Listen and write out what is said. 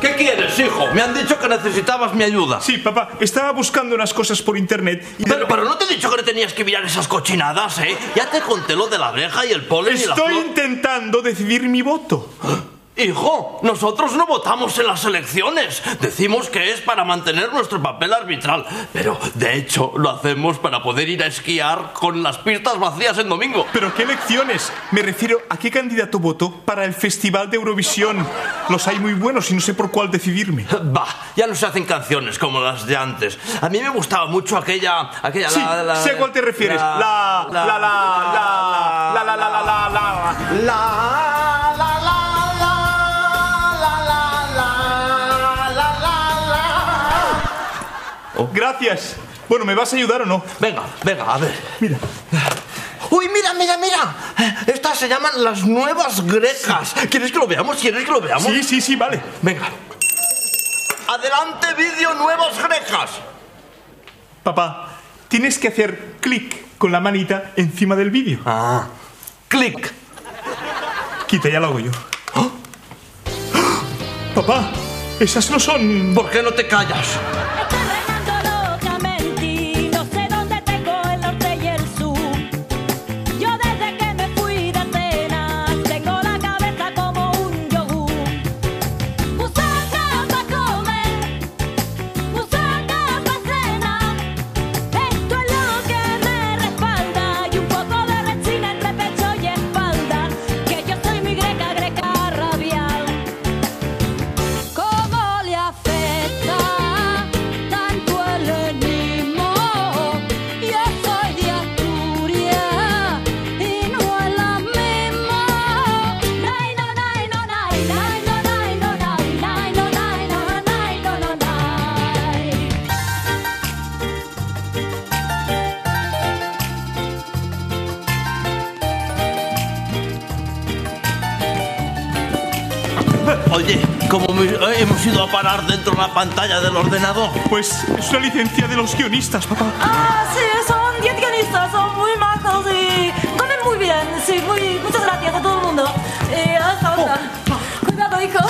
¿Qué quieres, hijo? Me han dicho que necesitabas mi ayuda. Sí, papá, estaba buscando unas cosas por internet y... Pero no te he dicho que no tenías que mirar esas cochinadas, ¿eh? Ya te conté lo de la abeja y el polen y la flor. Estoy intentando decidir mi voto. Hijo, nosotros no votamos en las elecciones. Decimos que es para mantener nuestro papel arbitral. Pero, de hecho, lo hacemos para poder ir a esquiar con las pistas vacías en domingo. ¿Pero qué elecciones? Me refiero a qué candidato voto para el Festival de Eurovisión. Los hay muy buenos y no sé por cuál decidirme. Bah, ya no se hacen canciones como las de antes. A mí me gustaba mucho aquella... Sí, sé a cuál te refieres. Gracias. Bueno, ¿me vas a ayudar o no? Venga, a ver. Mira. ¡Uy, mira! Estas se llaman las nuevas grecas. ¿Quieres que lo veamos? Sí, vale. Venga. Adelante, vídeo nuevas grecas. Papá, tienes que hacer clic con la manita encima del vídeo. Ah, clic. Quita, ya lo hago yo. ¡Oh! Papá, esas no son... ¿Por qué no te callas? Oye, ¿cómo hemos ido a parar dentro de la pantalla del ordenador? Pues es una licencia de los guionistas, papá. Ah, sí, son 10 guionistas, son muy majos y comen muy bien. Sí, muchas gracias a todo el mundo. Hasta otra. Cuidado, hijos.